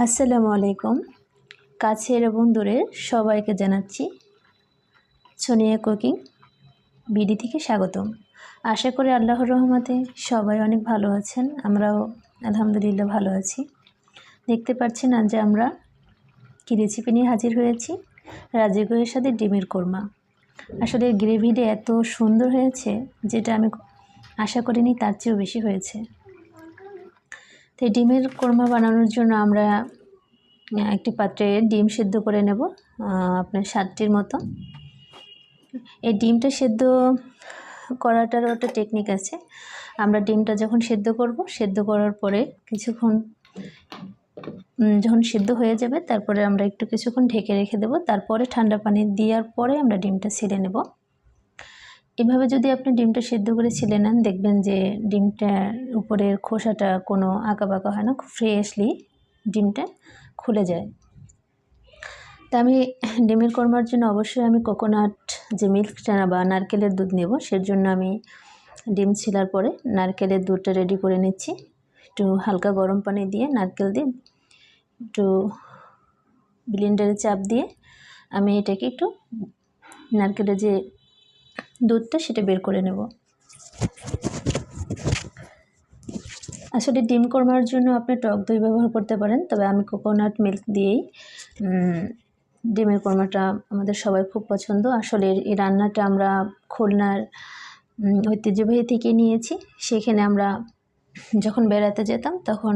আসসালামু আলাইকুম। কাছের এবং দূরের সবাইকে জানাচ্ছি সোনিয়া কুকিং বিডি থেকে স্বাগতম। আশা করি আল্লাহর রহমতে সবাই অনেক ভালো আছেন, আমরাও আলহামদুলিল্লাহ ভালো আছি। দেখতে পাচ্ছেন আজ আমরা কী রেসিপি নিয়ে হাজির হয়েছি, রাজকীয়ের সাথে ডিমের কোরমা। আসলে গ্রেভিটা এত সুন্দর হয়েছে যেটা আমি আশা করিনি, তার চেয়েও বেশি হয়েছে। তো ডিমের কোরমা বানানোর জন্য আমরা একটি পাত্রে ডিম সেদ্ধ করে নেব, আপনার 7টির মতো। এই ডিমটা সেদ্ধ করাটারও একটা টেকনিক আছে। আমরা ডিমটা যখন সেদ্ধ করব, সেদ্ধ করার পরে কিছুক্ষণ যখন সেদ্ধ হয়ে যাবে তারপরে আমরা একটু কিছুক্ষণ ঢেকে রেখে দেব। তারপরে ঠান্ডা পানি দেওয়ার পরে আমরা ডিমটা ছিলে নেব। এভাবে যদি আপনি ডিমটা সেদ্ধ করে ছিলে নেন, দেখবেন যে ডিমটার উপরের খোসাটা কোনো আঁকাবাঁকা হয় না, খুব ফ্রেশলি ডিমটা খুলে যায়। তা আমি ডিমের কোরমার জন্য অবশ্যই আমি কোকোনাট যে মিল্কটা বা নারকেলের দুধ নেব, সেজন্য আমি ডিম ছিলার পরে নারকেলের দুধটা রেডি করে নিচ্ছি। একটু হালকা গরম পানি দিয়ে নারকেল দিয়ে একটু ব্লেন্ডারে চাপ দিয়ে আমি এটাকে একটু নারকেলের যে দুধটা সেটা বের করে নেব। আসলে ডিম কোরমার জন্য আপনি টক দই ব্যবহার করতে পারেন, তবে আমি কোকোনাট মিল্ক দিয়েই ডিমের কোরমাটা আমাদের সবাই খুব পছন্দ। আসলে এই রান্নাটা আমরা খুলনার ঐতিহ্যবাহী থেকে নিয়েছি। সেখানে আমরা যখন বেড়াতে যেতাম তখন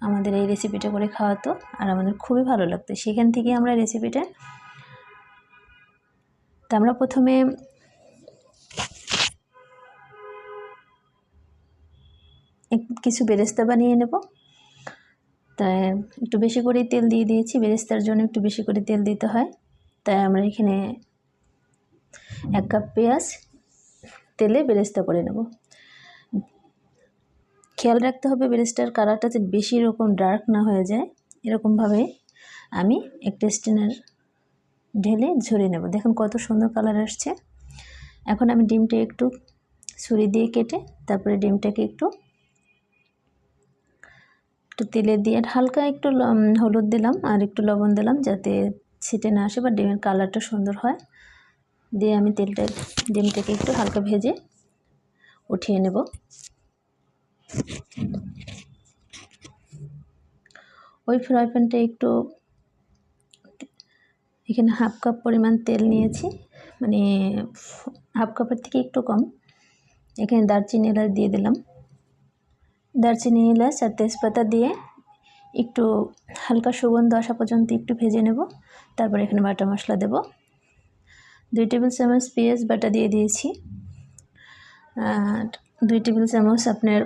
আমাদের এই রেসিপিটা করে খাওয়াতো আর আমাদের খুবই ভালো লাগতো, সেখান থেকে আমরা রেসিপিটা। তা আমরা প্রথমে কিছু বেরেস্তা বানিয়ে নেব। তাই একটু বেশি করে তেল দিয়ে দিয়েছি, বেরেস্তার জন্য একটু বেশি করে তেল দিতে হয়। তাই আমরা এখানে 1 কাপ পেঁয়াজ তেলে বেরেস্তা করে নেব। খেয়াল রাখতে হবে বেরেস্তার কালারটা যে বেশি রকম ডার্ক না হয়ে যায়, এরকমভাবে আমি একটা স্ট্রেনার ঢেলে ঝরিয়ে নেব। দেখুন কত সুন্দর কালার আসছে। এখন আমি ডিমটা একটু ছুরি দিয়ে কেটে তারপরে ডিমটাকে একটু তেলে দিয়ে হালকা একটু হলুদ দিলাম আর একটু লবণ দিলাম যাতে ছিটে না আসে বা ডিমের কালারটা সুন্দর হয়। দিয়ে আমি ডিমটাকে একটু হালকা ভেজে উঠিয়ে নেব। ওই ফ্রাই প্যানটা একটু এখানে 1/2 কাপ পরিমাণ তেল নিয়েছি, মানে 1/2 কাপের থেকে একটু কম। এখানে দারচিনি এলাচ দিয়ে দিলাম। দারচিনি এলাচ আর তেজপাতা দিয়ে একটু হালকা সুগন্ধ আসা পর্যন্ত একটু ভেজে নেব। তারপর এখানে বাটা মশলা দেব। 2 টেবিল চামচ পেঁয়াজ বাটা দিয়ে দিয়েছি আর 2 টেবিল চামচ আপনার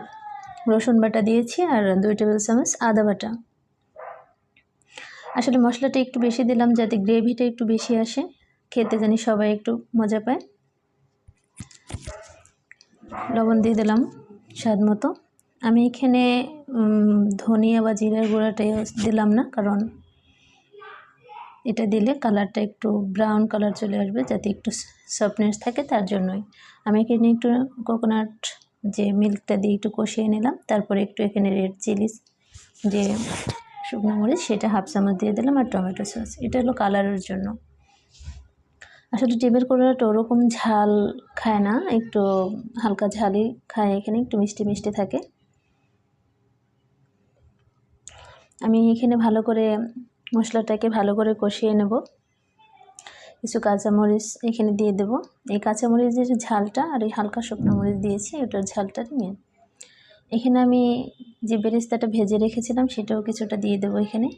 রসুন বাটা দিয়েছি আর 2 টেবিল চামচ আদা বাটা। আসলে মশলাটা একটু বেশি দিলাম যাতে গ্রেভিটা একটু বেশি আসে, খেতে জানি সবাই একটু মজা পায়। লবণ দিয়ে দিলাম স্বাদ মতো। আমি এখানে ধনিয়া বা জিরার গুঁড়াটাই দিলাম না, কারণ এটা দিলে কালারটা একটু ব্রাউন কালার চলে আসবে, যাতে একটু সফটনেস থাকে, তার জন্যই। আমি এখানে একটু কোকোনাট যে মিল্কটা দিয়ে একটু কষিয়ে নিলাম। তারপরে একটু এখানে রেড চিলি যে শুকনো মরিচ সেটা 1/2 চামচ দিয়ে দিলাম আর টমেটো সস, এটা হলো কালারের জন্য। আসলে ডিমের কোরমাটা ওরকম ঝাল খায় না, একটু হালকা ঝালই খায়, এখানে একটু মিষ্টি মিষ্টি থাকে। আমি এখানে ভালো করে মশলাটাকে ভালো করে কষিয়ে নেব। কিছু কাঁচামরিচ এখানে দিয়ে দেব। এই কাঁচামরিচের ঝালটা আর এই হালকা শুকনো মরিচ দিয়েছি, ওটার ঝালটা নিয়ে এখানে আমি যে বেরেস্তাটা ভেজে রেখেছিলাম সেটাও কিছুটা দিয়ে দেব এখানে।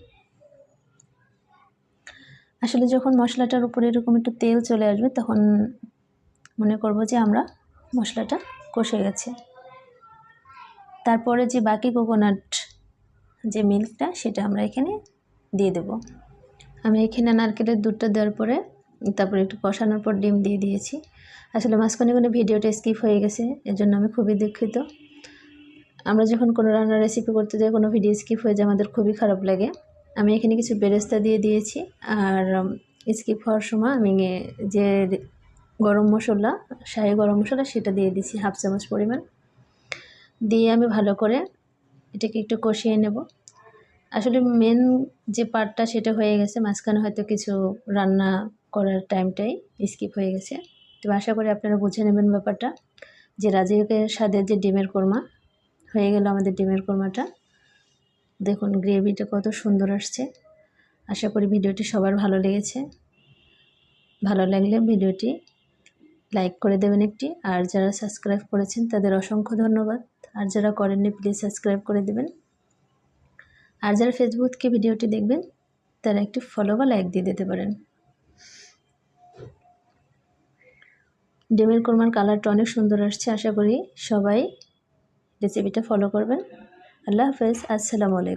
আসলে যখন মশলাটার উপরে এরকম একটু তেল চলে আসবে তখন মনে করব যে আমরা মশলাটা কষে গেছে। তারপরে যে বাকি কোকোনাট যে মিল্কটা সেটা আমরা এখানে দিয়ে দেব। আমি এখানে নারকেলের দুধটা দেওয়ার পরে তারপরে একটু কষানোর পর ডিম দিয়ে দিয়েছি। আসলে মাঝখানে ভিডিওটা স্কিপ হয়ে গেছে, এজন্য আমি খুবই দুঃখিত। আমরা যখন কোনো রান্নার রেসিপি করতে যাই কোনো ভিডিও স্কিপ হয়ে যায় আমাদের খুবই খারাপ লাগে। আমি এখানে কিছু বেরেস্তা দিয়ে দিয়েছি আর স্কিপ হওয়ার সময় আমি যে গরম মশলা, শাহি গরম মশলা সেটা দিয়ে দিয়েছি 1/2 চামচ পরিমাণ। দিয়ে আমি ভালো করে এটাকে একটু কষিয়ে নেব। আসলে মেন যে পার্টটা সেটা হয়ে গেছে, মাঝখানে হয়তো কিছু রান্না করার টাইমটাই স্কিপ হয়ে গেছে। তো আশা করি আপনারা বুঝে নেবেন ব্যাপারটা, যে রাজুকের স্বাদের যে ডিমের কোরমা হয়ে গেল আমাদের ডিমের কোরমাটা। দেখুন গ্রেভিটা কত সুন্দর আসছে। আশা করি ভিডিওটি সবার ভালো লেগেছে। ভালো লাগলে ভিডিওটি লাইক করে দেবেন একটি, আর যারা সাবস্ক্রাইব করেছেন তাদের অসংখ্য ধন্যবাদ, আর যারা করেননি প্লিজ সাবস্ক্রাইব করে দেবেন। আর যারা ফেসবুক থেকে ভিডিওটি দেখবেন তারা একটু ফলো বা লাইক দিয়ে দিতে পারেন। ডিমের কোরমার কালারটা অনেক সুন্দর আসছে। আশা করি সবাই রেসিপিটা ফলো করবেন। আল্লাহ হাফেজ, আসসালামু আলাইকুম।